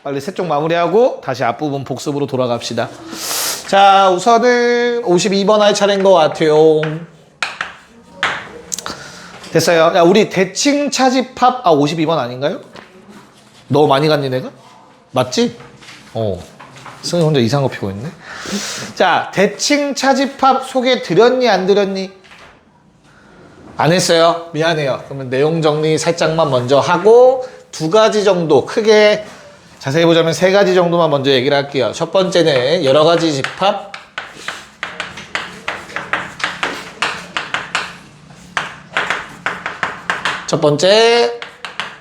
빨리 세 쪽 마무리하고 다시 앞부분 복습으로 돌아갑시다. 자, 우선은 52번 할 차례인 것 같아요. 됐어요. 야, 우리 대칭 차집합 52번 아닌가요? 너무 많이 갔니 내가? 맞지? 승희 혼자 이상한 거 피고 있네. 자, 대칭 차집합 소개 드렸니 안 드렸니? 안 했어요. 미안해요. 그러면 내용 정리 살짝만 먼저 하고 두 가지 정도 크게 자세히 보자면 세 가지 정도만 먼저 얘기를 할게요. 첫 번째는 여러 가지 집합. 첫 번째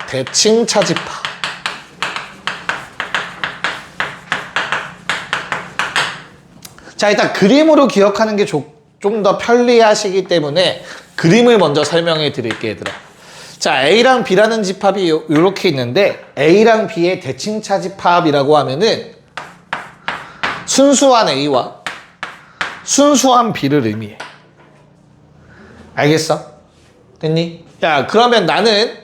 대칭 차집합. 자, 일단 그림으로 기억하는 게 좀 더 편리하시기 때문에 그림을 먼저 설명해 드릴게요, 얘들아. 자, A랑 B라는 집합이 이렇게 있는데 A랑 B의 대칭 차집합이라고 하면은 순수한 A와 순수한 B를 의미해. 알겠어? 됐니? 야, 그러면 나는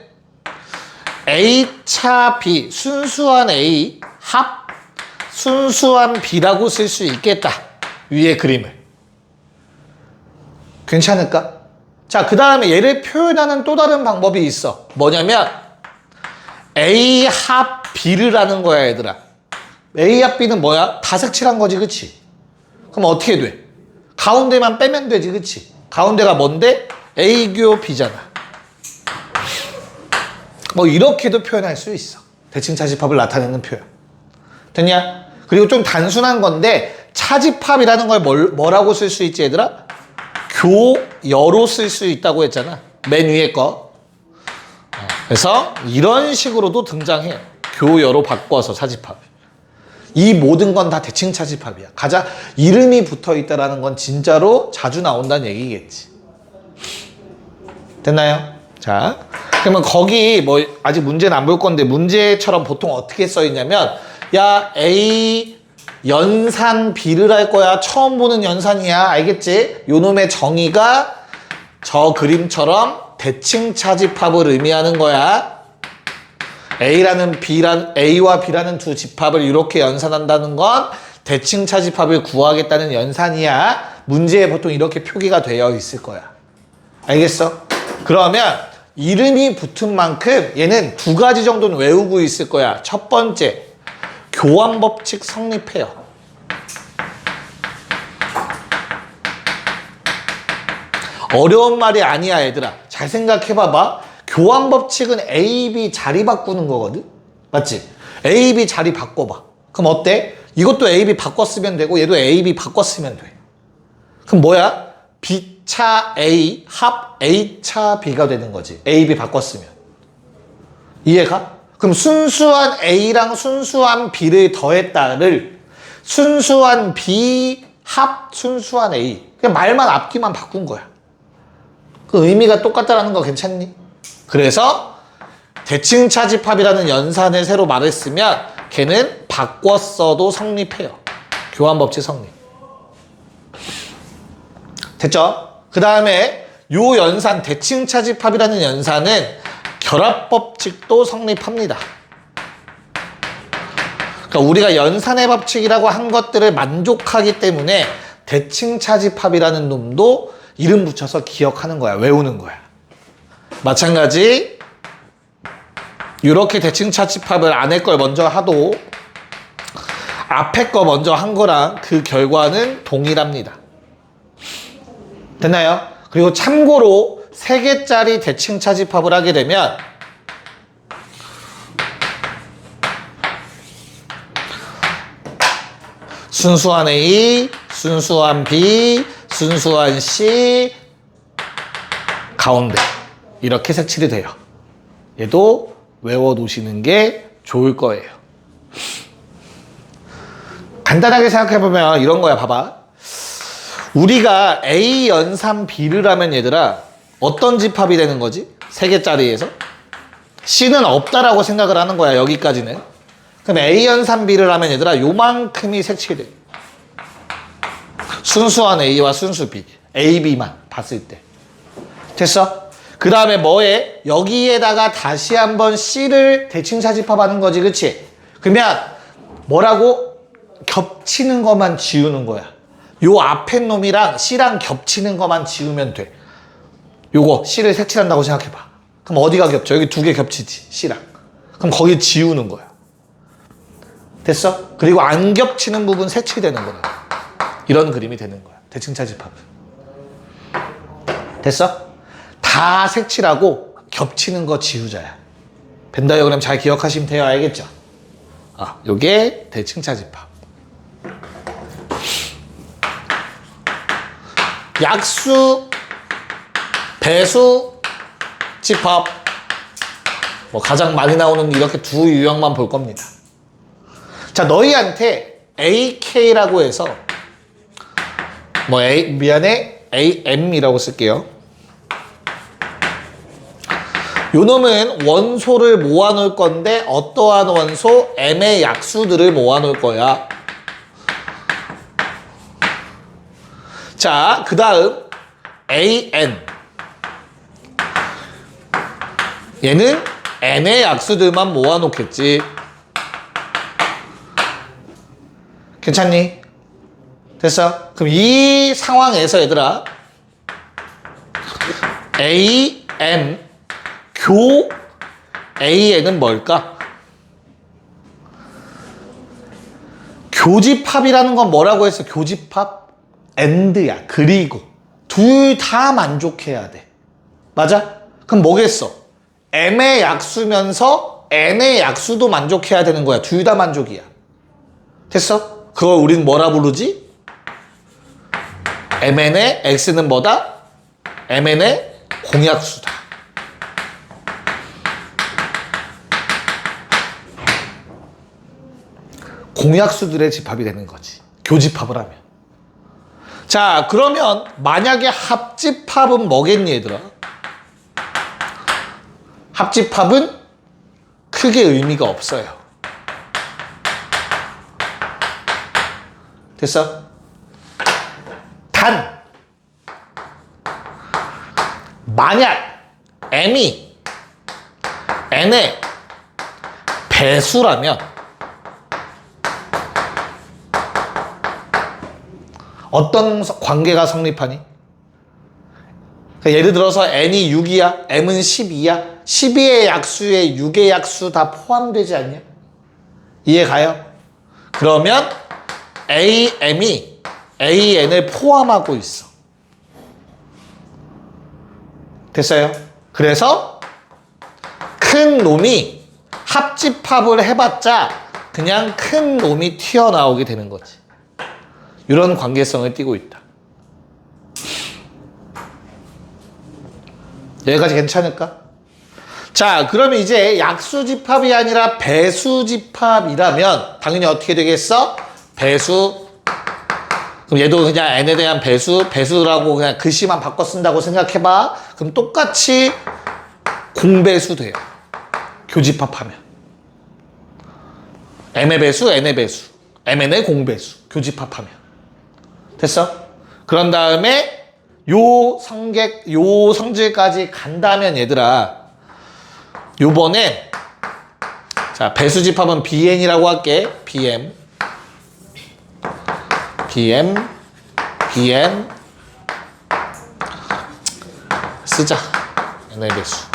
A차 B, 순수한 A 합 순수한 B라고 쓸 수 있겠다. 위에 그림을. 괜찮을까? 자, 그 다음에 얘를 표현하는 또 다른 방법이 있어. 뭐냐면 A 합 B를 하는 거야, 얘들아. A 합 B는 뭐야? 다 색칠한 거지, 그치? 그럼 어떻게 돼? 가운데만 빼면 되지, 그치? 가운데가 뭔데? A교 B잖아. 뭐 이렇게도 표현할 수 있어. 대칭 차집합을 나타내는 표현. 됐냐? 그리고 좀 단순한 건데 차집합이라는 걸 뭐라고 쓸 수 있지, 얘들아? 교여로 쓸 수 있다고 했잖아. 맨 위에 거. 그래서 이런 식으로도 등장해. 교여로 바꿔서 차집합. 이 모든 건 다 대칭 차집합이야. 가자. 이름이 붙어 있다라는 건 진짜로 자주 나온다는 얘기겠지. 됐나요? 자, 그러면 거기 뭐 아직 문제는 안 볼 건데 문제처럼 보통 어떻게 써 있냐면 야, A 연산 B를 할 거야. 처음 보는 연산이야. 알겠지? 요놈의 정의가 저 그림처럼 대칭 차집합을 의미하는 거야. A와 B라는 두 집합을 이렇게 연산한다는 건 대칭 차집합을 구하겠다는 연산이야. 문제에 보통 이렇게 표기가 되어 있을 거야. 알겠어? 그러면 이름이 붙은 만큼 얘는 두 가지 정도는 외우고 있을 거야. 첫 번째, 교환법칙 성립해요. 어려운 말이 아니야, 얘들아. 잘 생각해봐봐. 교환법칙은 A, B 자리 바꾸는 거거든? 맞지? A, B 자리 바꿔봐. 그럼 어때? 이것도 A, B 바꿔 쓰면 되고 얘도 A, B 바꿔 쓰면 돼. 그럼 뭐야? B차 A 합 A차 B가 되는 거지. A, B 바꿔 쓰면. 이해가? 그럼 순수한 A랑 순수한 B를 더했다를 순수한 B 합 순수한 A. 그냥 말만 앞뒤만 바꾼 거야. 그 의미가 똑같다라는 거 괜찮니? 그래서 대칭 차집합이라는 연산을 새로 말했으면 걔는 바꿔 써도 성립해요. 교환법칙 성립. 됐죠? 그 다음에 요 연산 대칭 차집합이라는 연산은 결합법칙도 성립합니다. 그러니까 우리가 연산의 법칙이라고 한 것들을 만족하기 때문에 대칭 차집합이라는 놈도 이름 붙여서 기억하는 거야. 외우는 거야. 마찬가지 이렇게 대칭 차집합을 안에 걸 먼저 하도 앞에 거 먼저 한 거랑 그 결과는 동일합니다. 됐나요? 그리고 참고로 3개짜리 대칭 차집합을 하게 되면 순수한 A, 순수한 B, 순수한 C, 가운데 이렇게 색칠이 돼요. 얘도 외워두시는 게 좋을 거예요. 간단하게 생각해보면 이런 거야. 봐봐. 우리가 A 연산 B를 하면 얘들아 어떤 집합이 되는 거지? 3개짜리에서 C는 없다라고 생각을 하는 거야. 여기까지는. 그럼 A 연산 B를 하면 얘들아 요만큼이 색칠돼. 순수한 A와 순수 B, A, B만 봤을 때. 됐어? 그 다음에 뭐해? 여기에다가 다시 한번 C를 대칭 차집합하는 거지, 그치? 그러면 뭐라고? 겹치는 것만 지우는 거야. 요 앞에 놈이랑 C랑 겹치는 것만 지우면 돼. 요거 C를 색칠한다고 생각해봐. 그럼 어디가 겹쳐? 여기 두 개 겹치지, C랑. 그럼 거기 지우는 거야. 됐어? 그리고 안 겹치는 부분 색칠되는 거야. 이런 그림이 되는 거야. 대칭차 집합은. 됐어? 다 색칠하고 겹치는 거 지우자야. 벤 다이어그램 잘 기억하시면 돼요. 알겠죠? 요게 대칭차 집합. 약수, 배수, 집합. 뭐 가장 많이 나오는 이렇게 두 유형만 볼 겁니다. 자, 너희한테 AK라고 해서 AM이라고 쓸게요. 요 놈은 원소를 모아놓을 건데 어떠한 원소? M의 약수들을 모아놓을 거야. 자, 그 다음 AN. 얘는 N의 약수들만 모아놓겠지. 괜찮니? 됐어? 그럼 이 상황에서 얘들아 AM 교 AN은 뭘까? 교집합이라는 건 뭐라고 했어? 교집합? AND야. 그리고 둘 다 만족해야 돼. 맞아? 그럼 뭐겠어? M의 약수면서 N의 약수도 만족해야 되는 거야. 둘 다 만족이야. 됐어? 그걸 우리는 뭐라 부르지? MN의 X는 뭐다? MN의 공약수다. 공약수들의 집합이 되는 거지. 교집합을 하면. 자, 그러면 만약에 합집합은 뭐겠니, 얘들아? 합집합은 크게 의미가 없어요. 됐어? 단 만약 M이 N의 배수라면 어떤 관계가 성립하니? 그러니까 예를 들어서 N이 6이야, M은 12야. 12의 약수에 6의 약수 다 포함되지 않냐? 이해 가요? 그러면 AM이 AN을 포함하고 있어. 됐어요? 그래서 큰 놈이 합집합을 해봤자 그냥 큰 놈이 튀어나오게 되는 거지. 이런 관계성을 띠고 있다. 여기까지 괜찮을까? 자, 그러면 이제 약수집합이 아니라 배수집합이라면 당연히 어떻게 되겠어? 배수. 그럼 얘도 그냥 n에 대한 배수라고 그냥 글씨만 바꿔 쓴다고 생각해봐. 그럼 똑같이 공배수 돼요. 교집합하면. m의 배수, n의 배수. mn의 공배수. 교집합하면. 됐어? 그런 다음에 요 성질까지 간다면 얘들아, 요번에 자, 배수집합은 BN이라고 할게. BN 쓰자. n의 배수.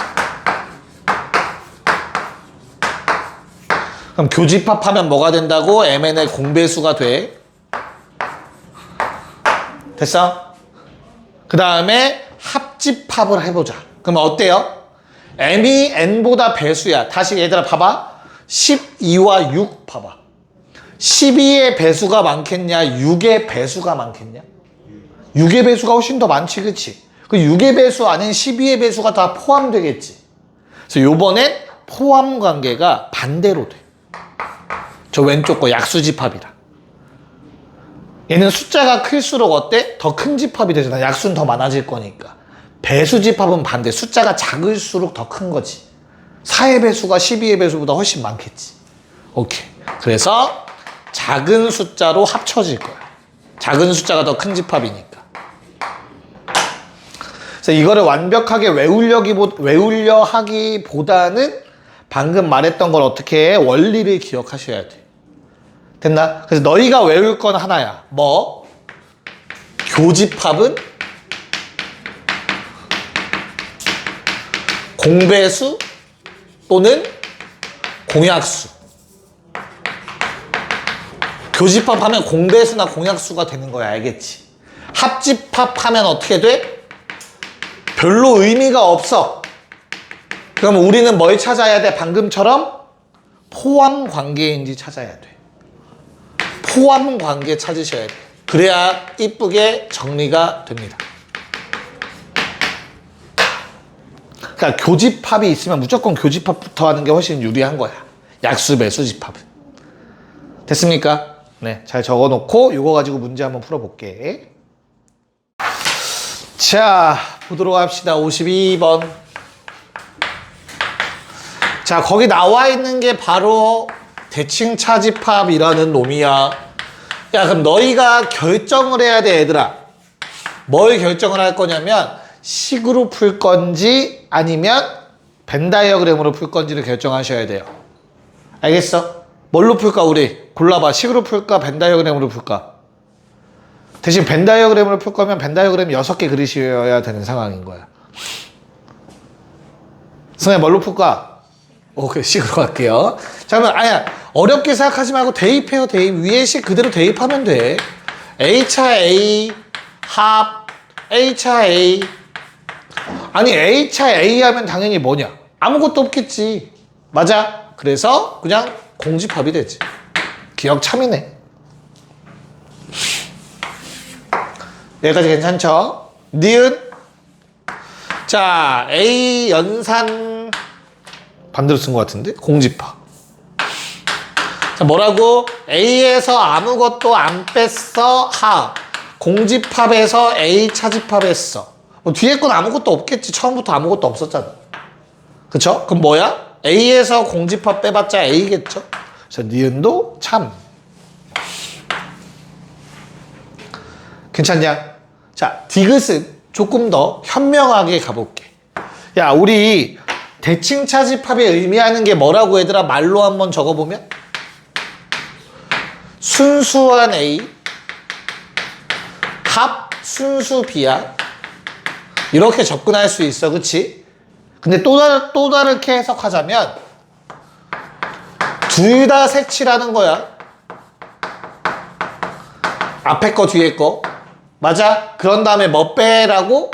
그럼 교집합하면 뭐가 된다고? mn의 공배수가 돼. 됐어? 그 다음에 합집합을 해보자. 그러면 어때요? m이 n보다 배수야. 다시 얘들아 봐봐. 12와 6 봐봐. 12의 배수가 많겠냐? 6의 배수가 많겠냐? 6의 배수가 훨씬 더 많지, 그치? 그 6의 배수 안엔 12의 배수가 다 포함되겠지. 그래서 요번엔 포함 관계가 반대로 돼. 저 왼쪽 거 약수집합이라. 얘는 숫자가 클수록 어때? 더 큰 집합이 되잖아. 약수는 더 많아질 거니까. 배수집합은 반대. 숫자가 작을수록 더 큰 거지. 4의 배수가 12의 배수보다 훨씬 많겠지. 오케이. 그래서 작은 숫자로 합쳐질 거야. 작은 숫자가 더 큰 집합이니까. 그래서 이거를 완벽하게 외우려 하기보다는 방금 말했던 걸 어떻게 해? 원리를 기억하셔야 돼. 됐나? 그래서 너희가 외울 건 하나야. 뭐? 교집합은 공배수 또는 공약수. 교집합하면 공배수나 공약수가 되는 거야. 알겠지? 합집합하면 어떻게 돼? 별로 의미가 없어. 그럼 우리는 뭘 찾아야 돼? 방금처럼 포함 관계인지 찾아야 돼. 포함 관계 찾으셔야 돼. 그래야 이쁘게 정리가 됩니다. 그러니까 교집합이 있으면 무조건 교집합부터 하는 게 훨씬 유리한 거야. 약수, 배수, 집합은. 됐습니까? 네, 잘 적어놓고 이거 가지고 문제 한번 풀어볼게. 자, 보도록 합시다. 52번. 자, 거기 나와 있는 게 바로 대칭차집합이라는 놈이야. 야, 그럼 너희가 결정을 해야 돼, 얘들아. 뭘 결정을 할 거냐면 식으로 풀 건지 아니면 벤 다이어그램으로 풀 건지를 결정하셔야 돼요. 알겠어? 뭘로 풀까, 우리? 골라봐. 식으로 풀까, 벤 다이어그램으로 풀까? 대신 벤 다이어그램으로 풀 거면 벤 다이어그램 6개 그리셔야 되는 상황인 거야. 선생님, 뭘로 풀까? 오케이, 식으로 갈게요. 자, 그러면 아니야, 어렵게 생각하지 말고 대입해요. 대입. 위에 식 그대로 대입하면 돼. A차 A 합 A차 A. 아니, A차 A 하면 당연히 뭐냐? 아무것도 없겠지. 맞아. 그래서 그냥 공집합이 되지. 기억 참이네. 여기까지 괜찮죠? 니은. 자, A 연산 반대로 쓴 것 같은데? 공집합. 자, 뭐라고? A에서 아무것도 안 뺐어. 합. 공집합에서 A 차집합했어. 뭐 뒤에 건 아무것도 없겠지. 처음부터 아무것도 없었잖아. 그쵸? 그럼 뭐야? A에서 공집합 빼봤자 A겠죠? 그래서 니은도 참. 괜찮냐? 자, 디귿은 조금 더 현명하게 가볼게. 야, 우리 대칭차집합이 의미하는 게 뭐라고 얘들아? 말로 한번 적어보면? 순수한 A 합 순수 B야. 이렇게 접근할 수 있어. 그치? 근데 또 다르게 해석하자면 둘 다 색칠하는 거야. 앞에 거 뒤에 거. 맞아? 그런 다음에 뭐 빼라고?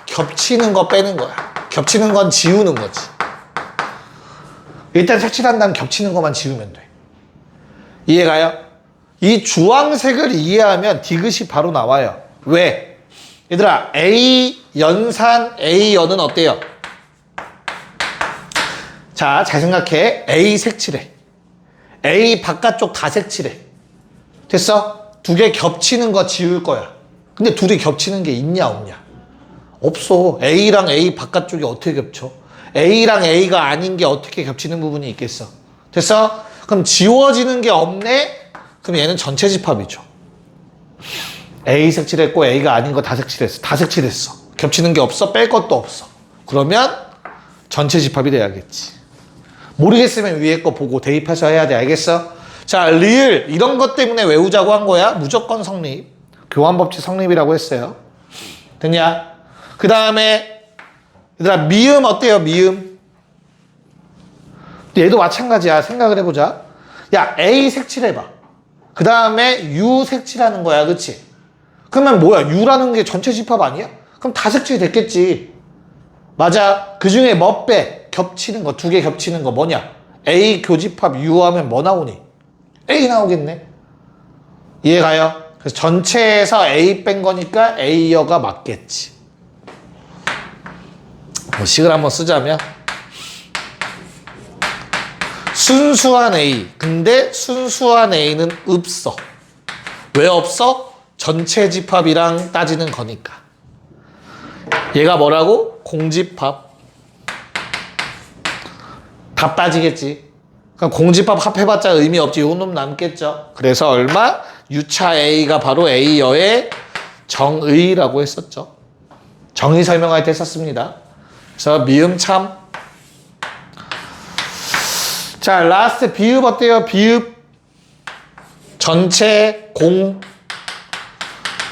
겹치는 거 빼는 거야. 겹치는 건 지우는 거지. 일단 색칠한 다음 겹치는 것만 지우면 돼. 이해가요? 이 주황색을 이해하면 디귿이 바로 나와요. 왜? 얘들아, A 연산 A 연은 어때요? 자, 잘 생각해. A 색칠해. A 바깥쪽 다 색칠해. 됐어? 두 개 겹치는 거 지울 거야. 근데 둘이 겹치는 게 있냐 없냐? 없어. A랑 A 바깥쪽이 어떻게 겹쳐? A랑 A가 아닌 게 어떻게 겹치는 부분이 있겠어? 됐어? 그럼 지워지는 게 없네? 그럼 얘는 전체 집합이죠. A 색칠했고 A가 아닌 거 다 색칠했어. 다 색칠했어. 겹치는 게 없어? 뺄 것도 없어. 그러면 전체 집합이 돼야겠지. 모르겠으면 위에 거 보고 대입해서 해야 돼. 알겠어? 자, 리을 이런 것 때문에 외우자고 한 거야. 무조건 성립. 교환법칙 성립이라고 했어요. 됐냐? 그 다음에 얘들아, 미음 어때요? 미음. 얘도 마찬가지야. 생각을 해보자. 야, A 색칠해봐. 그 다음에 U 색칠하는 거야. 그치? 그러면 뭐야? U라는 게 전체 집합 아니야? 그럼 다 색칠이 됐겠지. 맞아. 그 중에 뭐 빼? 겹치는 거. 두 개 겹치는 거 뭐냐? A 교집합 U 하면 뭐 나오니? A 나오겠네. 이해가요? 그래서 전체에서 A 뺀 거니까 A여가 맞겠지. 뭐 식을 한번 쓰자면 순수한 A. 근데 순수한 A는 없어. 왜 없어? 전체 집합이랑 따지는 거니까. 얘가 뭐라고? 공집합. 다 빠지겠지. 그럼 공집합 합해봤자 의미 없지. 요 놈 남겠죠. 그래서 얼마? U차 A가 바로 A여의 정의라고 했었죠. 정의 설명할 때 썼습니다. 그래서 미음 참. 자, 라스트 비읍 어때요? 비읍. 전체 공.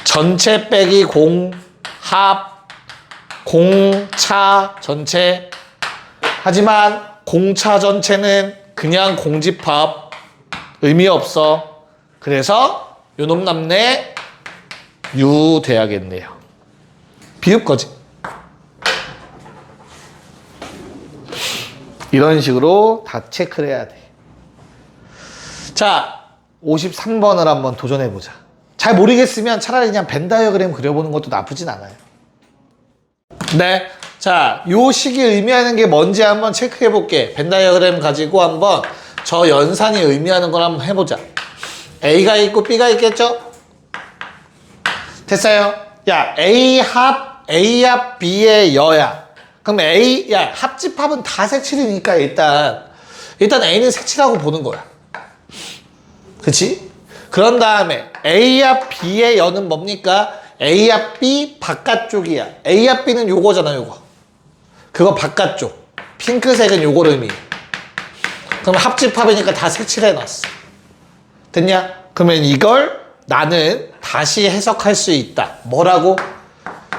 전체 빼기 공. 합. 공차 전체. 하지만 공차 전체는 그냥 공집합. 의미 없어. 그래서 요놈 남네 유 돼야겠네요. 비읍 거지. 이런 식으로 다 체크를 해야 돼. 자, 53번을 한번 도전해보자. 잘 모르겠으면 차라리 그냥 벤 다이어그램 그려보는 것도 나쁘진 않아요. 네. 자, 요 식이 의미하는 게 뭔지 한번 체크해볼게. 벤 다이어그램 가지고 한번 저 연산이 의미하는 걸 한번 해보자. A가 있고 B가 있겠죠? 됐어요? 야, A 합 B의 여야. 그럼 야, 합집합은 다 색칠이니까 일단 A는 색칠하고 보는 거야. 그치? 그런 다음에 A 합 B의 여는 뭡니까? A 합 B 바깥쪽이야. A 합 B는 요거잖아, 요거. 그거 바깥쪽. 핑크색은 요거를 의미해. 그럼 합집합이니까 다 색칠해놨어. 됐냐? 그러면 이걸 나는 다시 해석할 수 있다. 뭐라고?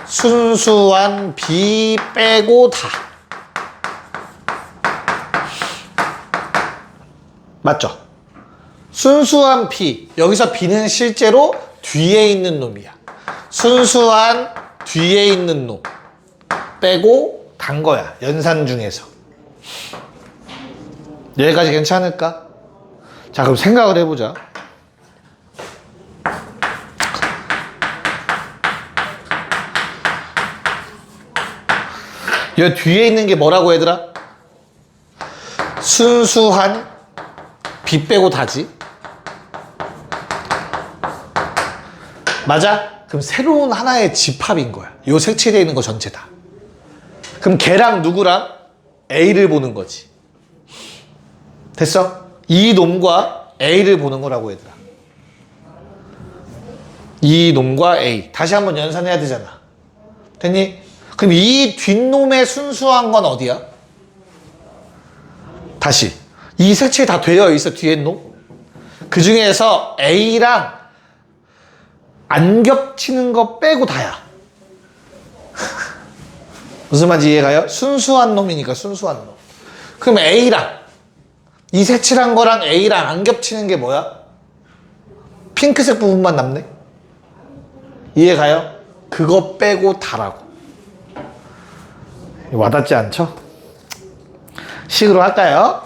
순수한 B 빼고 다. 맞죠? 순수한 B. 여기서 B는 실제로 뒤에 있는 놈이야. 순수한 뒤에 있는 놈. 빼고 단 거야. 연산 중에서. 여기까지 괜찮을까? 자, 그럼 생각을 해보자. 여 뒤에 있는 게 뭐라고 얘들아? 순수한 B 빼고 다지. 맞아? 그럼 새로운 하나의 집합인 거야. 요 색칠되어 있는 거 전체 다. 그럼 걔랑 누구랑? A를 보는 거지. 됐어? 이 놈과 A를 보는 거라고 얘들아. 이 놈과 A. 다시 한번 연산해야 되잖아. 됐니? 그럼 이 뒷놈의 순수한 건 어디야? 다시. 이 색칠 다 되어 있어, 뒤에 놈. 그 중에서 A랑 안 겹치는 거 빼고 다야. 무슨 말인지 이해가요? 순수한 놈이니까 순수한 놈. 그럼 A랑 이 색칠한 거랑 A랑 안 겹치는 게 뭐야? 핑크색 부분만 남네? 이해가요? 그거 빼고 다라고. 와닿지 않죠? 식으로 할까요?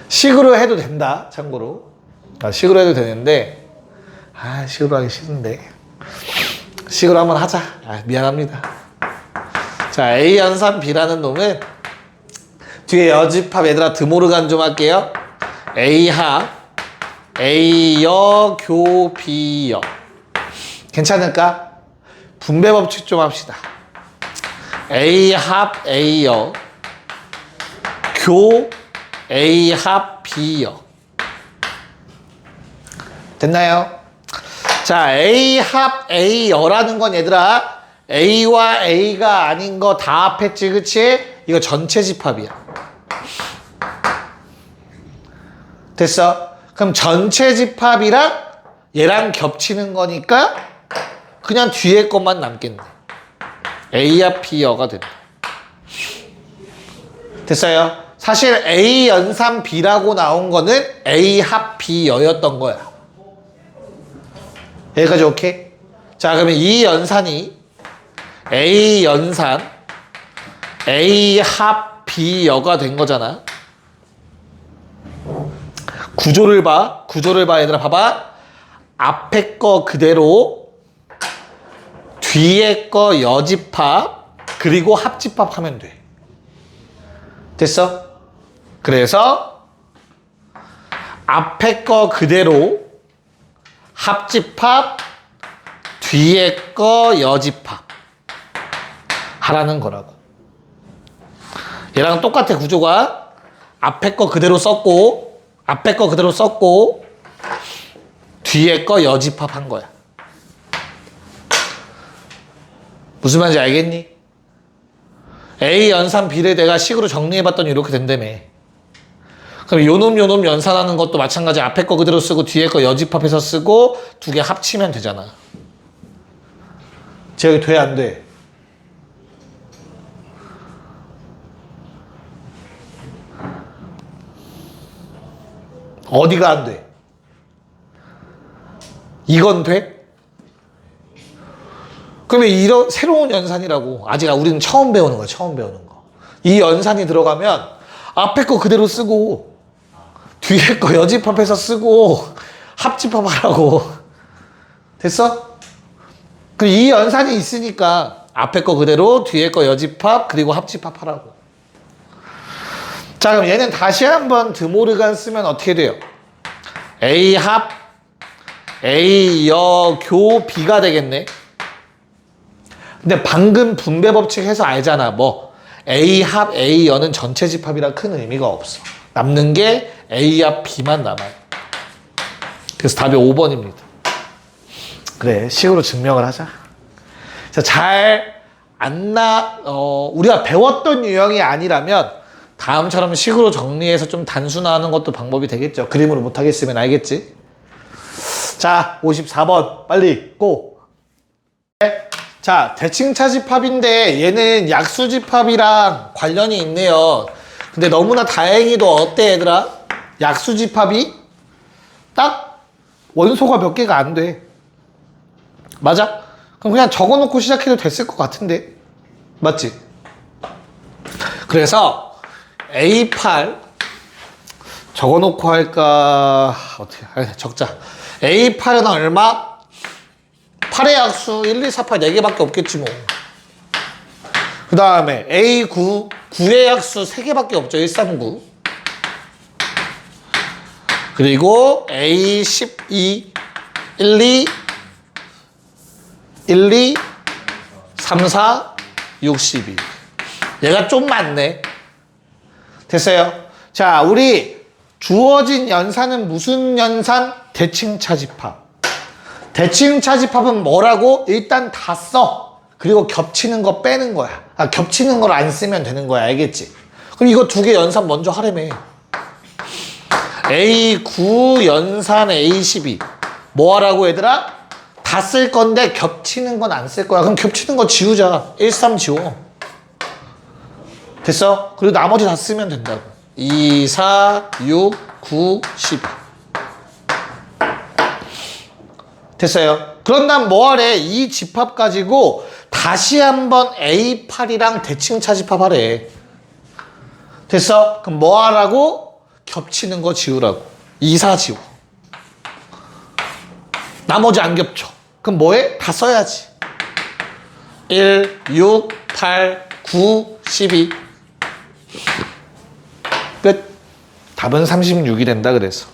식으로 해도 된다, 참고로. 식으로 해도 되는데, 식으로 하기 싫은데. 식으로 한번 하자. 미안합니다. 자, A 연산 B라는 놈은 뒤에 여집합 얘들아 드모르간 좀 할게요. A 합 A 여 교 B 여. 괜찮을까? 분배 법칙 좀 합시다. A 합 A 여 교 A 합 B 여. 됐나요? 자, A 합 A 여라는 건 얘들아 A와 A가 아닌 거 다 합했지, 그치? 이거 전체 집합이야. 됐어? 그럼 전체 집합이랑 얘랑 겹치는 거니까 그냥 뒤에 것만 남겠네. A와 B여가 된다. 됐어요? 사실 A 연산 B라고 나온 거는 A 합 B여였던 거야. 여기까지 오케이? 자, 그러면 이 연산이 A 연산 A 합 B여가 된 거잖아. 구조를 봐. 구조를 봐, 얘들아. 봐봐. 앞에 거 그대로 뒤에 거 여집합 그리고 합집합 하면 돼. 됐어? 그래서 앞에 거 그대로 합집합 뒤에 거 여집합 하라는 거라고. 얘랑 똑같아, 구조가. 앞에 거 그대로 썼고 앞에 거 그대로 썼고 뒤에 거 여집합한 거야. 무슨 말인지 알겠니? A 연산 B를 내가 식으로 정리해봤더니 이렇게 된다며. 그럼 요놈 연산하는 것도 마찬가지. 앞에 거 그대로 쓰고 뒤에 거 여집합해서 쓰고 두 개 합치면 되잖아. 쟤 돼, 안 돼? 어디가 안 돼? 이건 돼? 그러면 이런 새로운 연산이라고. 아직 우리는 처음 배우는 거야. 처음 배우는 거. 이 연산이 들어가면 앞에 거 그대로 쓰고 뒤에 거 여집합해서 쓰고 합집합하라고. 됐어? 그럼 이 연산이 있으니까 앞에 거 그대로 뒤에 거 여집합 그리고 합집합하라고. 자, 그럼 얘는 다시 한번 드모르간 쓰면 어떻게 돼요? A 합 A 여 교 B가 되겠네. 근데 방금 분배 법칙 해서 알잖아. 뭐 A 합 A 여는 전체 집합이라 큰 의미가 없어. 남는 게 A 합 B만 남아요. 그래서 답이 5번입니다. 그래, 식으로 증명을 하자. 자, 우리가 배웠던 유형이 아니라면 다음처럼 식으로 정리해서 좀 단순화하는 것도 방법이 되겠죠. 그림으로 못하겠으면 알겠지? 자, 54번 빨리 고! 자, 대칭차집합인데 얘는 약수집합이랑 관련이 있네요. 근데 너무나 다행히도 어때 얘들아? 약수집합이 딱 원소가 몇 개가 안 돼. 맞아? 그럼 그냥 적어놓고 시작해도 됐을 것 같은데. 맞지? 그래서 A8 적어놓고 할까? 어떻게? 적자. A8은 얼마? 8의 약수 1, 2, 4, 8 4개밖에 없겠지 뭐. 그 다음에 A9 9의 약수 3개밖에 없죠. 1, 3, 9. 그리고 A12 1, 2 3, 4 6, 12. 얘가 좀 많네. 됐어요? 자, 우리 주어진 연산은 무슨 연산? 대칭차집합. 대칭차집합은 뭐라고? 일단 다 써. 그리고 겹치는 거 빼는 거야. 겹치는 걸 안 쓰면 되는 거야. 알겠지? 그럼 이거 두 개 연산 먼저 하려며. A9 연산 A12. 뭐 하라고 얘들아? 다 쓸 건데 겹치는 건 안 쓸 거야. 그럼 겹치는 거 지우자. 1, 3 지워. 됐어? 그리고 나머지 다 쓰면 된다고. 2, 4, 6, 9, 12. 됐어요? 그런 다음 뭐 하래? 이 집합 가지고 다시 한번 A8이랑 대칭차 집합하래. 됐어? 그럼 뭐 하라고? 겹치는 거 지우라고. 2, 4 지워. 나머지 안 겹쳐. 그럼 뭐해? 다 써야지. 1, 6, 8, 9, 12. 끝. 답은 36이 된다 그래서.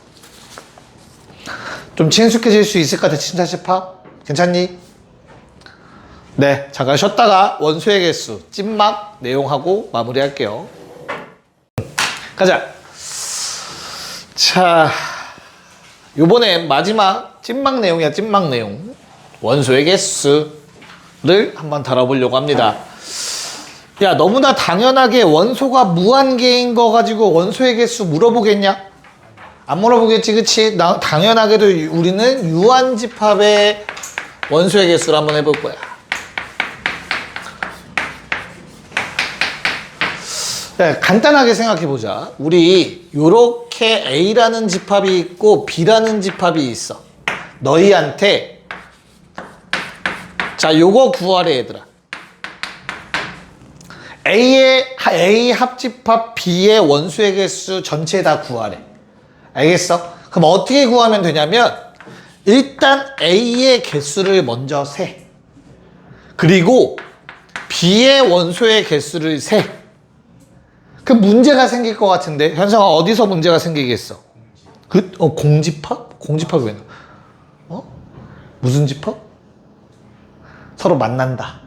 좀 친숙해질 수 있을까? 대칭차 집합? 괜찮니? 네, 잠깐 쉬었다가 원소의 개수, 찐막 내용하고 마무리할게요. 가자. 자, 요번엔 마지막 찐막 내용이야. 찐막 내용. 원소의 개수를 한번 다뤄보려고 합니다. 야, 너무나 당연하게 원소가 무한개인 거 가지고 원소의 개수 물어보겠냐? 안 물어보겠지, 그치? 당연하게도 우리는 유한집합의 원소의 개수를 한번 해볼 거야. 네, 간단하게 생각해보자. 우리 요렇게 A라는 집합이 있고 B라는 집합이 있어. 너희한테 자, 요거 구하래 얘들아. A 합집합 B의 원소의 개수 전체 다 구하래. 알겠어? 그럼 어떻게 구하면 되냐면 일단 A의 개수를 먼저 세. 그리고 B의 원소의 개수를 세. 그 문제가 생길 것 같은데 현성아 어디서 문제가 생기겠어? 공집합? 공집합이 왜? 무슨 집합? 서로 만난다.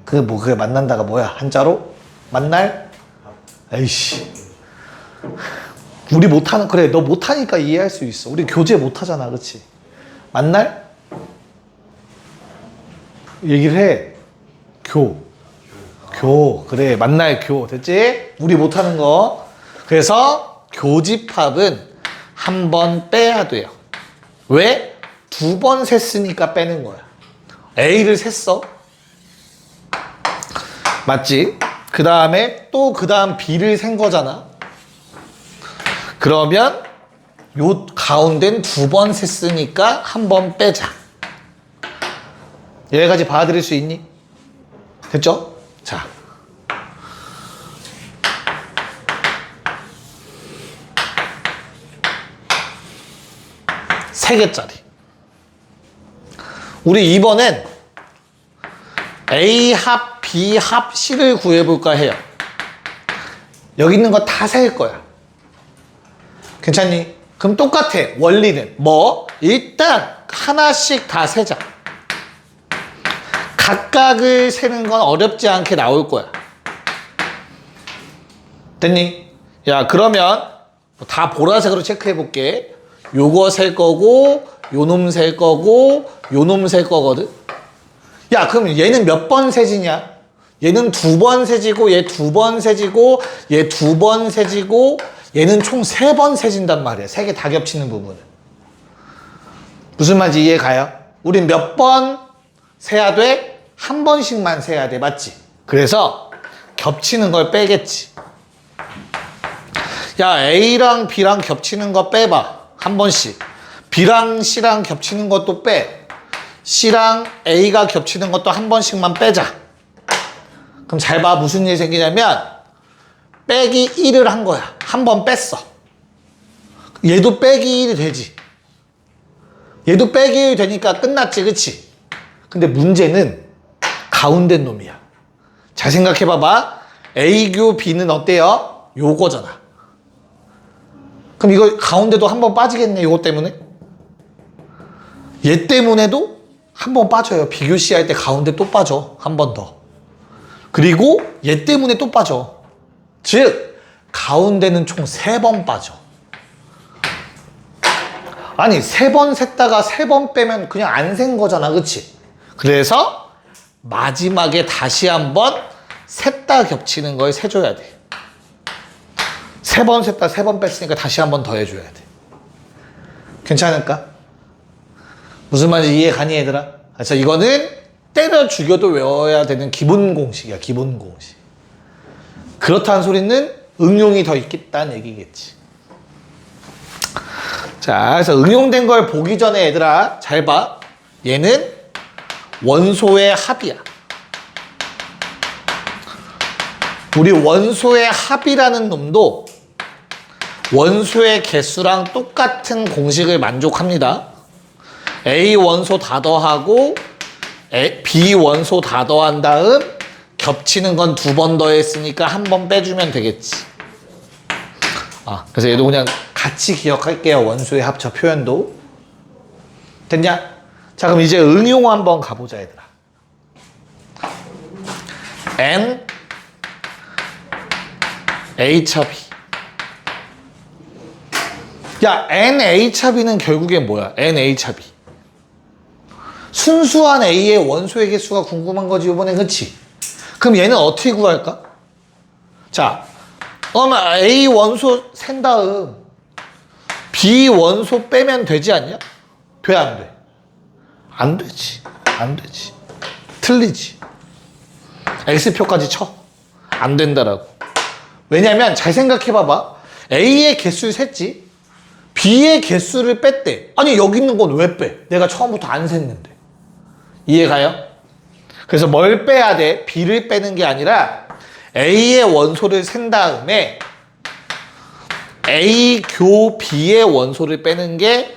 그게 만난다가 뭐야? 한자로? 만날? 에이씨. 우리 못하는, 그래, 너 못하니까 이해할 수 있어. 우리 교재 못하잖아, 그치? 만날? 얘기를 해. 그래, 만날 교. 됐지? 우리 못하는 거. 그래서 교집합은 한 번 빼야 돼요. 왜? 2번 셌으니까 빼는 거야. A를 셌어. 맞지? 그 다음에 또 그 다음 B를 센 거잖아. 그러면 요 가운데는 2번 셌으니까 한 번 빼자. 여기까지 받아들일 수 있니? 됐죠? 자. 세 개짜리. 우리 이번엔 A 합, B 합, C를 구해볼까 해요. 여기 있는 거 다 셀 거야. 괜찮니? 그럼 똑같아. 원리는 뭐? 일단 하나씩 다 세자. 각각을 세는 건 어렵지 않게 나올 거야. 됐니? 야, 그러면 다 보라색으로 체크해 볼게. 요거 셀 거고, 요놈 셀 거고, 요놈 셀 거거든. 야, 그럼 얘는 몇 번 세지냐? 얘는 2번 세지고, 얘 2번 세지고, 얘 2번 세지고, 얘는 총 3번 세진단 말이야. 3개 다 겹치는 부분은. 무슨 말인지 이해 가요? 우린 몇 번 세야 돼? 한 번씩만 세야 돼. 맞지? 그래서 겹치는 걸 빼겠지. 야, A랑 B랑 겹치는 거 빼봐. 한 번씩. B랑 C랑 겹치는 것도 빼. C랑 A가 겹치는 것도 한 번씩만 빼자. 그럼 잘 봐. 무슨 일이 생기냐면 빼기 1을 한 거야. 한 번 뺐어. 얘도 빼기 1이 되지. 얘도 빼기 1이 되니까 끝났지. 그치? 근데 문제는 가운데 놈이야. 잘 생각해 봐봐. A교 B는 어때요? 요거잖아. 그럼 이거 가운데도 한 번 빠지겠네. 요거 때문에. 얘 때문에도 한 번 빠져요. 비교시 할 때 가운데 또 빠져. 한 번 더. 그리고 얘 때문에 또 빠져. 즉 가운데는 총 3번 빠져. 아니 3번 셌다가 3번 빼면 그냥 안 센 거잖아. 그치? 그래서 마지막에 다시 한번 셋다 겹치는 걸 세줘야 돼. 3번 셌다 3번 뺐으니까 다시 한번 더 해줘야 돼. 괜찮을까? 무슨 말인지 이해 가니 얘들아? 그래서 이거는 때려 죽여도 외워야 되는 기본 공식이야. 기본 공식. 그렇다는 소리는 응용이 더 있겠다는 얘기겠지. 자, 그래서 응용된 걸 보기 전에 얘들아 잘 봐. 얘는 원소의 합이야. 우리 원소의 합이라는 놈도 원소의 개수랑 똑같은 공식을 만족합니다. A 원소 다 더하고 B 원소 다 더한 다음 겹치는 건 2번 더했으니까 한 번 빼주면 되겠지. 그래서 얘도 그냥 같이 기억할게요. 원소의 합쳐 표현도. 됐냐? 자, 그럼 이제 응용 한번 가보자 얘들아. N H합이. 야, N H합이는 결국엔 뭐야? N H합이. 순수한 A의 원소의 개수가 궁금한 거지 이번엔. 그치? 그럼 얘는 어떻게 구할까? 자, A 원소 센 다음 B 원소 빼면 되지 않냐? 돼, 안 돼? 안 되지. 안 되지. 틀리지. X표까지 쳐. 안 된다라고. 왜냐면 잘 생각해 봐봐. A의 개수를 셌지. B의 개수를 뺐대. 아니 여기 있는 건 왜 빼? 내가 처음부터 안 셌는데. 이해가요? 그래서 뭘 빼야 돼? B를 빼는 게 아니라 A의 원소를 센 다음에 A 교 B의 원소를 빼는 게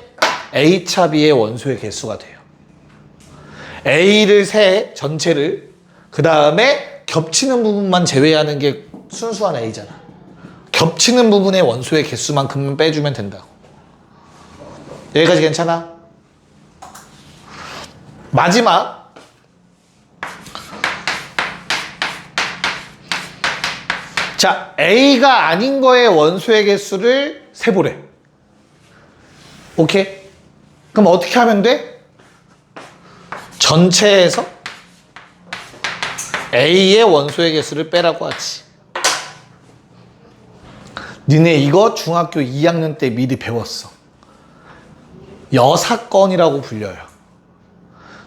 H합 B의 원소의 개수가 돼요. A를 세, 전체를. 그 다음에 겹치는 부분만 제외하는 게 순수한 A잖아. 겹치는 부분의 원소의 개수만큼만 빼주면 된다고. 여기까지 괜찮아? 마지막. 자, A가 아닌 거의 원소의 개수를 세보래. 오케이? 그럼 어떻게 하면 돼? 전체에서 A의 원소의 개수를 빼라고 하지. 니네 이거 중학교 2학년 때 미리 배웠어. 여사건이라고 불려요.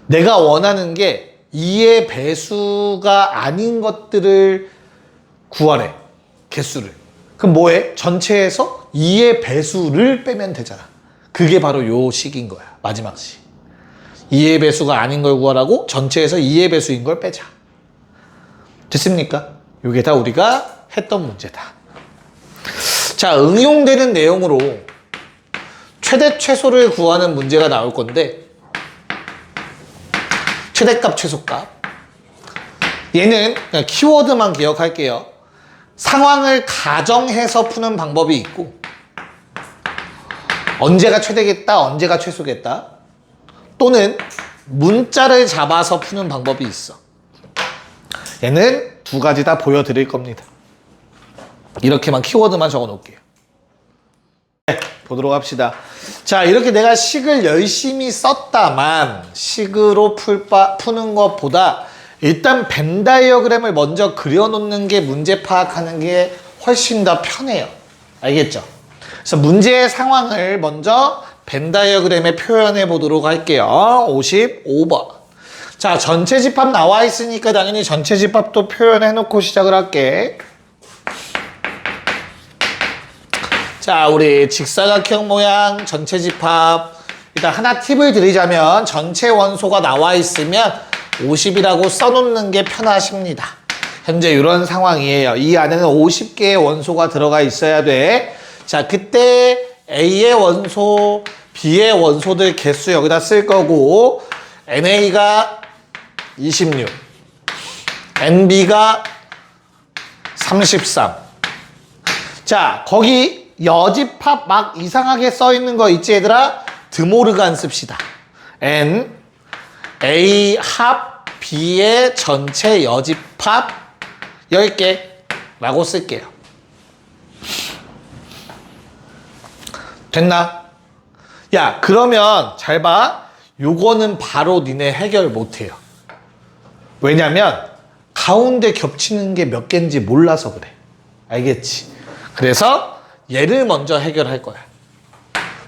내가 원하는 게 2의 배수가 아닌 것들을 구하래. 개수를. 그럼 뭐해? 전체에서 2의 배수를 빼면 되잖아. 그게 바로 요 식인 거야. 마지막 식. 2의 배수가 아닌 걸 구하라고 전체에서 2의 배수인 걸 빼자. 됐습니까? 요게 다 우리가 했던 문제다. 자, 응용되는 내용으로 최대 최소를 구하는 문제가 나올 건데, 최대값 최소값, 얘는 그냥 키워드만 기억할게요. 상황을 가정해서 푸는 방법이 있고, 언제가 최대겠다, 언제가 최소겠다, 또는 문자를 잡아서 푸는 방법이 있어. 얘는 두 가지 다 보여드릴 겁니다. 이렇게만 키워드만 적어 놓을게요. 네, 보도록 합시다. 자, 이렇게 내가 식을 열심히 썼다만 식으로 푸는 것보다 일단 벤 다이어그램을 먼저 그려놓는 게 문제 파악하는 게 훨씬 더 편해요. 알겠죠? 그래서 문제의 상황을 먼저 벤 다이어그램에 표현해 보도록 할게요. 55번. 자, 전체 집합 나와 있으니까 당연히 전체 집합도 표현해 놓고 시작을 할게. 자, 우리 직사각형 모양 전체 집합. 일단 하나 팁을 드리자면 전체 원소가 나와 있으면 50이라고 써놓는 게 편하십니다. 현재 이런 상황이에요. 이 안에는 50개의 원소가 들어가 있어야 돼. 자, 그때 A의 원소, B의 원소들 개수 여기다 쓸 거고, NA가 26, NB가 33. 자, 거기 여집합 막 이상하게 써 있는 거 있지 얘들아? 드모르간 씁시다. N, A 합 B의 전체 여집합 10개 라고 쓸게요. 됐나? 야, 그러면 잘 봐. 요거는 바로 니네 해결 못해요. 왜냐면 가운데 겹치는 게 몇 개인지 몰라서 그래. 알겠지? 그래서 얘를 먼저 해결할 거야.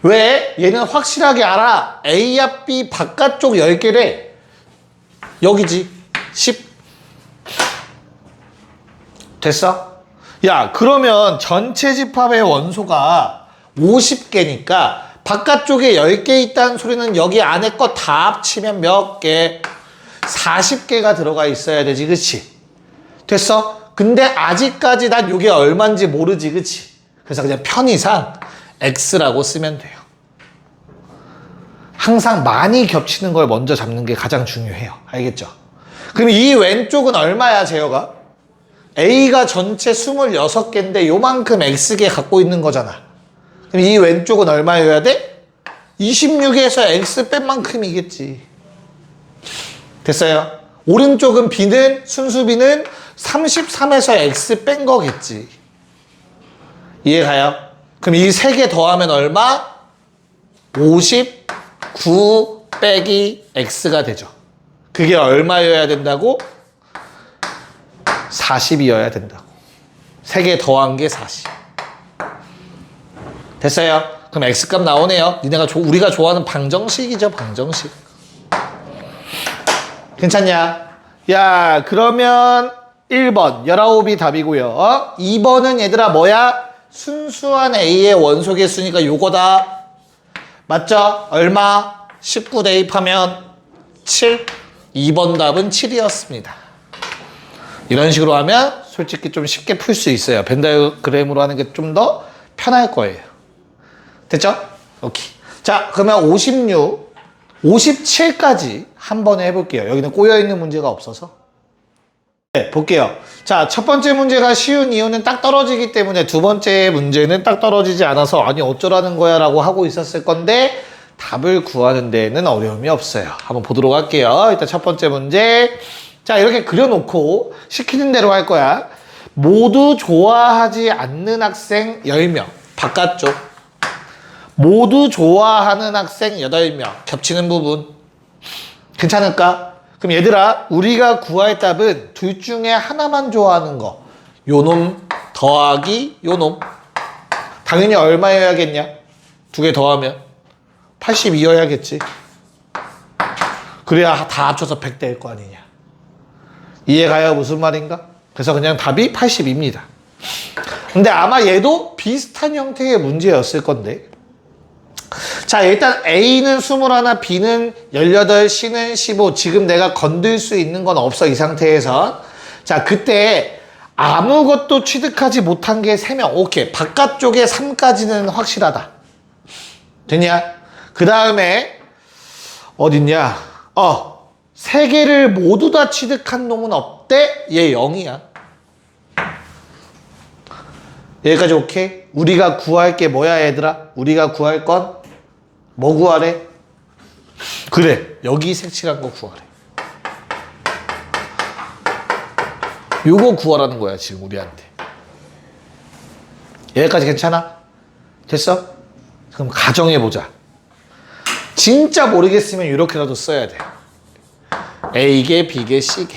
왜? 얘는 확실하게 알아. A 합 B 바깥쪽 10개래. 여기지. 10. 됐어? 야, 그러면 전체 집합의 원소가 50개니까 바깥쪽에 10개 있다는 소리는 여기 안에 거 다 합치면 몇 개? 40개가 들어가 있어야 되지, 그치? 됐어? 근데 아직까지 난 이게 얼마인지 모르지, 그치? 그래서 그냥 편의상 X라고 쓰면 돼요. 항상 많이 겹치는 걸 먼저 잡는 게 가장 중요해요. 알겠죠? 그럼 이 왼쪽은 얼마야, 제어가? A가 전체 26개인데 요만큼 X개 갖고 있는 거잖아. 그럼 이 왼쪽은 얼마여야 돼? 26에서 X 뺀 만큼이겠지. 됐어요? 오른쪽은 B는, 순수 B는 33에서 X 뺀 거겠지. 이해가요? 그럼 이 세 개 더하면 얼마? 59 빼기 X가 되죠. 그게 얼마여야 된다고? 40이어야 된다고. 세 개 더한 게 40. 됐어요? 그럼 X값 나오네요. 니네가 우리가 좋아하는 방정식이죠, 방정식. 괜찮냐? 야, 그러면 1번 19이 답이고요. 2번은 얘들아 뭐야? 순수한 A의 원소 개수니까 요거다. 맞죠? 얼마? 19 대입하면 7. 2번 답은 7이었습니다. 이런 식으로 하면 솔직히 좀 쉽게 풀 수 있어요. 벤 다이어그램으로 하는 게 좀 더 편할 거예요. 됐죠? 오케이. 자, 그러면 56, 57까지 한 번에 해볼게요. 여기는 꼬여있는 문제가 없어서. 네, 볼게요. 자, 첫 번째 문제가 쉬운 이유는 딱 떨어지기 때문에 두 번째 문제는 딱 떨어지지 않아서 아니 어쩌라는 거야 라고 하고 있었을 건데 답을 구하는 데에는 어려움이 없어요. 한번 보도록 할게요. 일단 첫 번째 문제. 자, 이렇게 그려놓고 시키는 대로 할 거야. 모두 좋아하지 않는 학생 10명. 바깥쪽. 모두 좋아하는 학생 8명. 겹치는 부분. 괜찮을까? 그럼 얘들아, 우리가 구할 답은 둘 중에 하나만 좋아하는 거. 요놈 더하기 요놈. 당연히 얼마여야겠냐? 두 개 더하면 82여야겠지. 그래야 다 합쳐서 100 될 거 아니냐. 이해가요? 무슨 말인가? 그래서 그냥 답이 80입니다. 근데 아마 얘도 비슷한 형태의 문제였을 건데. 자, 일단 A는 21, B는 18, C는 15. 지금 내가 건들 수 있는 건 없어, 이 상태에서. 자, 그때 아무것도 취득하지 못한 게 3명. 오케이. 바깥쪽에 3까지는 확실하다. 됐냐? 그 다음에 어딨냐? 3개를 모두 다 취득한 놈은 없대? 얘 0이야. 여기까지 오케이? 우리가 구할 게 뭐야, 얘들아? 우리가 구할 건 뭐 구하래? 그래, 여기 색칠한 거 구하래. 요거 구하라는 거야, 지금 우리한테. 여기까지 괜찮아? 됐어? 그럼 가정해보자. 진짜 모르겠으면 이렇게라도 써야 돼. A개, B개, C개.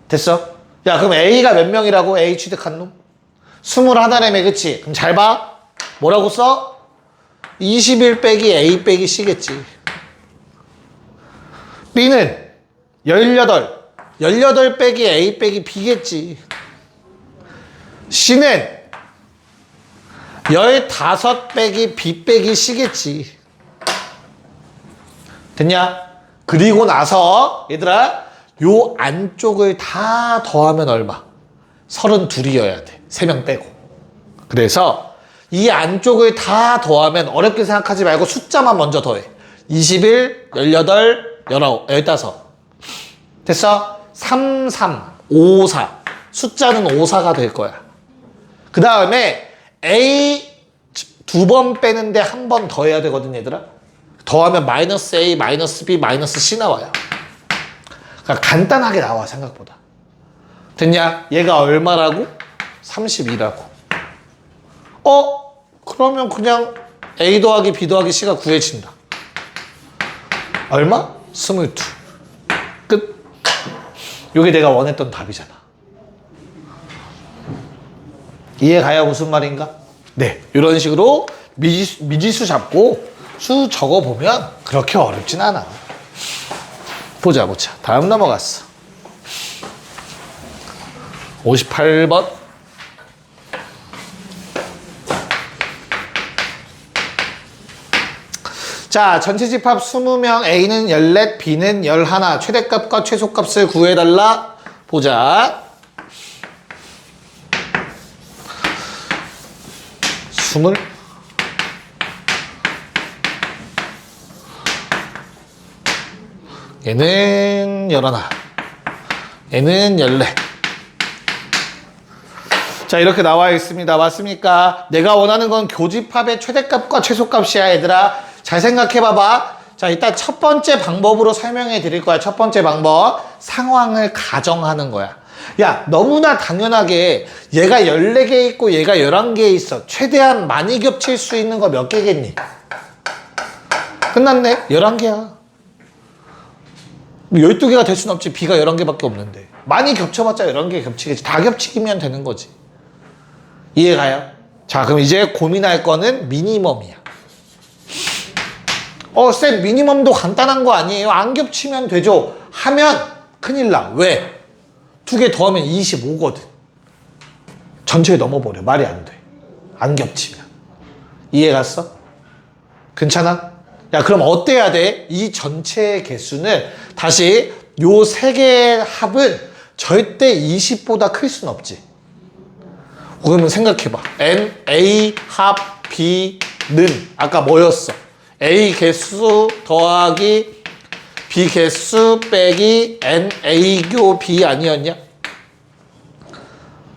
됐어? 야, 그럼 A가 몇 명이라고? A 취득한 놈? 21라며, 그치? 그럼 잘 봐. 뭐라고 써? 21 빼기 A 빼기 C겠지. B는 18 빼기 A 빼기 B겠지. C는 15 빼기 B 빼기 C겠지. 됐냐? 그리고 나서 얘들아, 요 안쪽을 다 더하면 얼마? 32이어야 돼. 3명 빼고. 그래서 이 안쪽을 다 더하면 어렵게 생각하지 말고 숫자만 먼저 더해. 21, 18, 19, 15. 됐어? 3, 3, 5, 4. 숫자는 5, 4가 될 거야. 그 다음에 A 2번 빼는데 한 번 더 해야 되거든, 얘들아. 더하면 마이너스 A, 마이너스 B, 마이너스 C 나와요. 그러니까 간단하게 나와, 생각보다. 됐냐? 얘가 얼마라고? 32라고. 그러면 그냥 A 더하기 B 더하기 C가 구해진다. 얼마? 22. 끝. 요게 내가 원했던 답이잖아. 이해가요? 무슨 말인가? 네. 이런 식으로 미지수 잡고 수 적어보면 그렇게 어렵진 않아. 보자. 다음 넘어갔어. 58번. 자, 전체 집합 20명, A는 14, B는 11. 최대값과 최소값을 구해달라. 보자. 20. 얘는 11. 얘는 14. 자, 이렇게 나와 있습니다. 맞습니까? 내가 원하는 건 교집합의 최대값과 최소값이야, 얘들아. 잘 생각해 봐봐. 자, 일단 첫 번째 방법으로 설명해 드릴 거야. 첫 번째 방법. 상황을 가정하는 거야. 야, 너무나 당연하게 얘가 14개 있고 얘가 11개 있어. 최대한 많이 겹칠 수 있는 거 몇 개겠니? 끝났네? 11개야. 12개가 될 순 없지. B가 11개밖에 없는데. 많이 겹쳐봤자 11개 겹치겠지. 다 겹치기면 되는 거지. 이해가요? 자, 그럼 이제 고민할 거는 미니멈이야. 쌤, 미니멈도 간단한 거 아니에요? 안 겹치면 되죠? 하면 큰일 나. 왜? 2개 더하면 25거든. 전체에 넘어버려. 말이 안 돼. 안 겹치면. 이해 갔어? 괜찮아? 야, 그럼 어때야 돼? 이 전체의 개수는 다시 요 3개의 합은 절대 20보다 클 순 없지. 그러면 생각해봐. N, A, 합, B는 아까 뭐였어? A 개수 더하기 B 개수 빼기 N, A교 B 아니었냐?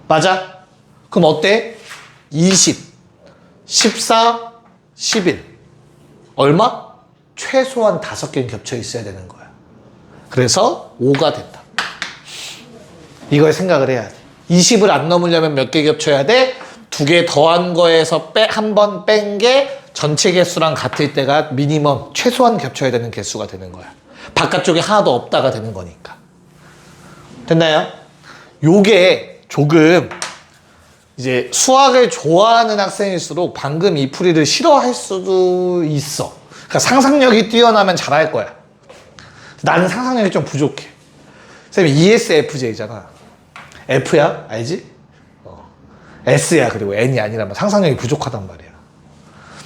맞아? 그럼 어때? 20, 14, 11. 얼마? 최소한 5개는 겹쳐 있어야 되는 거야. 그래서 5가 된다. 이걸 생각을 해야 돼. 20을 안 넘으려면 몇 개 겹쳐야 돼? 2개 더한 거에서 한 번 뺀 게 전체 개수랑 같을 때가 미니멈 최소한 겹쳐야 되는 개수가 되는 거야. 바깥쪽에 하나도 없다가 되는 거니까. 됐나요? 요게 조금 이제 수학을 좋아하는 학생일수록 방금 이 풀이를 싫어할 수도 있어. 그러니까 상상력이 뛰어나면 잘할 거야. 나는 상상력이 좀 부족해. 선생님 ESFJ잖아. F야? 알지? S야. 그리고 N이 아니라면 상상력이 부족하단 말이야.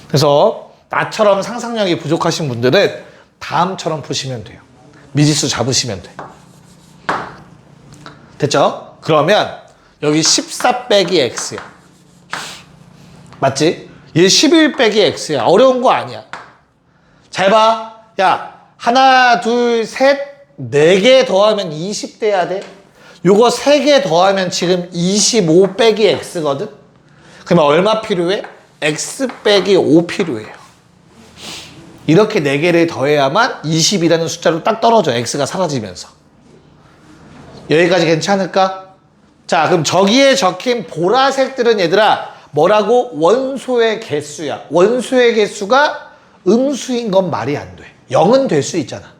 그래서 나처럼 상상력이 부족하신 분들은 다음처럼 푸시면 돼요. 미지수 잡으시면 돼. 됐죠? 그러면 여기 14 빼기 X야. 맞지? 얘 11 빼기 X야. 어려운 거 아니야. 잘 봐. 야, 하나, 둘, 셋, 4개 더하면 20 돼야 돼. 요거 3개 더하면 지금 25 빼기 X거든? 그러면 얼마 필요해? X 빼기 5 필요해요. 이렇게 4개를 더해야만 20이라는 숫자로 딱 떨어져. X가 사라지면서. 여기까지 괜찮을까? 자, 그럼 저기에 적힌 보라색들은 얘들아 뭐라고? 원소의 개수야. 원소의 개수가 음수인 건 말이 안 돼. 0은 될 수 있잖아.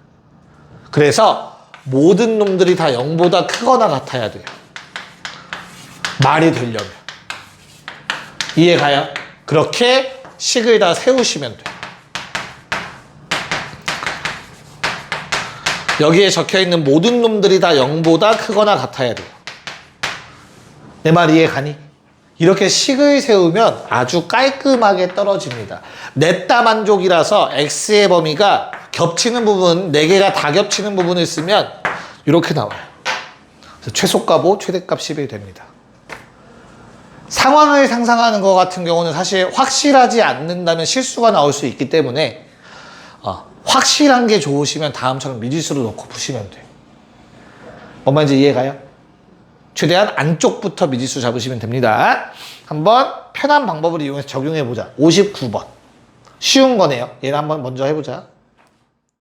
그래서 모든 놈들이 다 0보다 크거나 같아야 돼요. 말이 되려면. 이해가요? 그렇게 식을 다 세우시면 돼요. 여기에 적혀있는 모든 놈들이 다 0보다 크거나 같아야 돼요. 내 말 이해가니? 이렇게 식을 세우면 아주 깔끔하게 떨어집니다. 넷다 만족이라서 X의 범위가 겹치는 부분, 4개가 다 겹치는 부분을 쓰면 이렇게 나와요. 그래서 최소값 5, 최대값 11 됩니다. 상황을 상상하는 것 같은 경우는 사실 확실하지 않는다면 실수가 나올 수 있기 때문에 확실한 게 좋으시면 다음처럼 미지수로 놓고 푸시면 돼요. 뭔 말인지 이해가요? 최대한 안쪽부터 미지수 잡으시면 됩니다. 한번 편한 방법을 이용해서 적용해보자. 59번. 쉬운 거네요. 얘는 한번 먼저 해보자.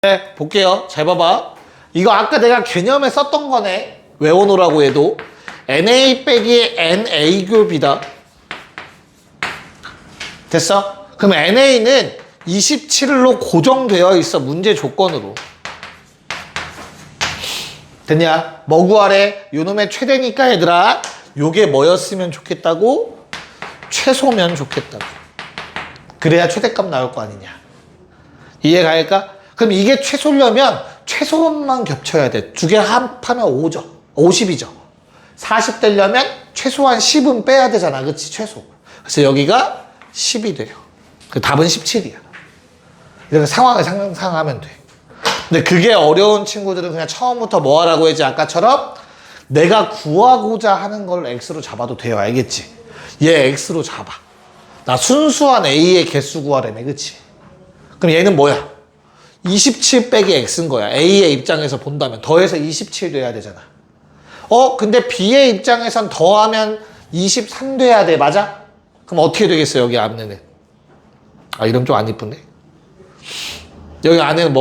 네, 볼게요. 잘 봐봐. 이거 아까 내가 개념에 썼던 거네. 외워놓으라고 해도. NA 빼기 NA 곱이다. 됐어? 그럼 NA는 27로 고정되어 있어. 문제 조건으로. 됐냐? 뭐 구하래? 요놈의 최대니까 얘들아 요게 뭐였으면 좋겠다고? 최소면 좋겠다고. 그래야 최대값 나올 거 아니냐. 이해갈까? 그럼 이게 최소려면 최소만 겹쳐야 돼. 2개 합하면 5죠. 50이죠. 40 되려면 최소한 10은 빼야 되잖아. 그치? 최소. 그래서 여기가 10이 돼요. 그 답은 17이야. 이렇게 상황을 상상하면 돼. 근데 그게 어려운 친구들은 그냥 처음부터 뭐 하라고 했지? 아까처럼 내가 구하고자 하는 걸 X로 잡아도 돼요. 알겠지? 얘 X로 잡아. 나 순수한 A의 개수 구하라며. 그치? 그럼 얘는 뭐야? 27 빼기 X인 거야. A의 입장에서 본다면 더해서 27 돼야 되잖아. 근데 B의 입장에선 더하면 23 돼야 돼. 맞아? 그럼 어떻게 되겠어? 여기 안에는. 이름 좀 안 이쁜데? 여기 안에는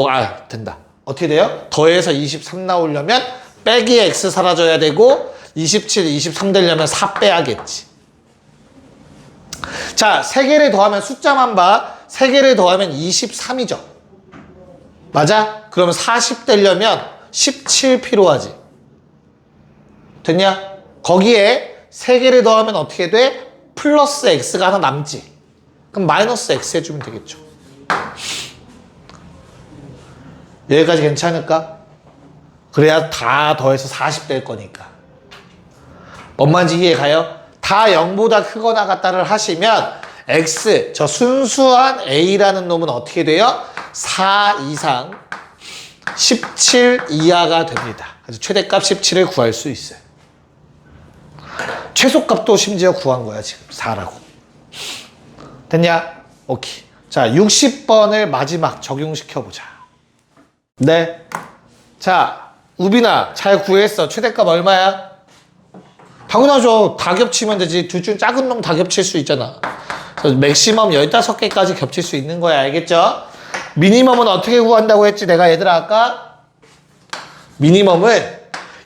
된다. 어떻게 돼요? 더해서 23 나오려면 빼기 X 사라져야 되고 27, 23 되려면 4 빼야겠지. 자, 3개를 더하면 숫자만 봐. 3개를 더하면 23이죠. 맞아? 그러면 40 되려면 17 필요하지. 됐냐? 거기에 3개를 더하면 어떻게 돼? 플러스 X가 하나 남지. 그럼 마이너스 X 해주면 되겠죠. 여기까지 괜찮을까? 그래야 다 더해서 40 될 거니까. 뭔 말인지 이해가요? 다 0보다 크거나 같다를 하시면 X, 저 순수한 A라는 놈은 어떻게 돼요? 4 이상 17 이하가 됩니다. 그래서 최대값 17을 구할 수 있어요. 최소값도 심지어 구한 거야. 지금 4라고. 됐냐? 오케이. 자, 60번을 마지막 적용시켜보자. 네. 자, 우빈아, 잘 구했어. 최대값 얼마야? 당연하죠. 다 겹치면 되지. 둘 중 작은 놈 다 겹칠 수 있잖아. 그래서 맥시멈 15개까지 겹칠 수 있는 거야. 알겠죠? 미니멈은 어떻게 구한다고 했지? 내가 얘들아 아까? 미니멈은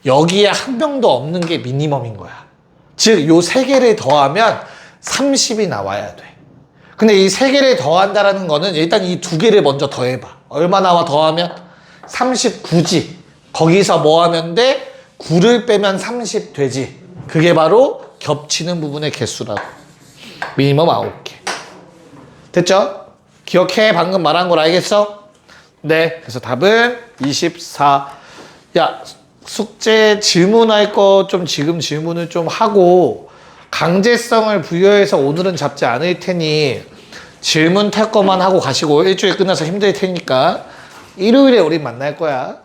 여기에 한 명도 없는 게 미니멈인 거야. 즉, 요 3개를 더하면 30이 나와야 돼. 근데 이 3개를 더한다라는 거는 일단 이 2개를 먼저 더해봐. 얼마 나와 더하면? 39지. 거기서 뭐 하면 돼? 9를 빼면 30 되지. 그게 바로 겹치는 부분의 개수라고. 미니멈 9개. 됐죠? 기억해. 방금 말한 걸 알겠어? 네. 그래서 답은 24. 야, 숙제 질문할 거 좀 지금 질문을 좀 하고 강제성을 부여해서 오늘은 잡지 않을 테니 질문 탈 거만 하고 가시고 일주일 끝나서 힘들 테니까 일요일에 우리 만날 거야.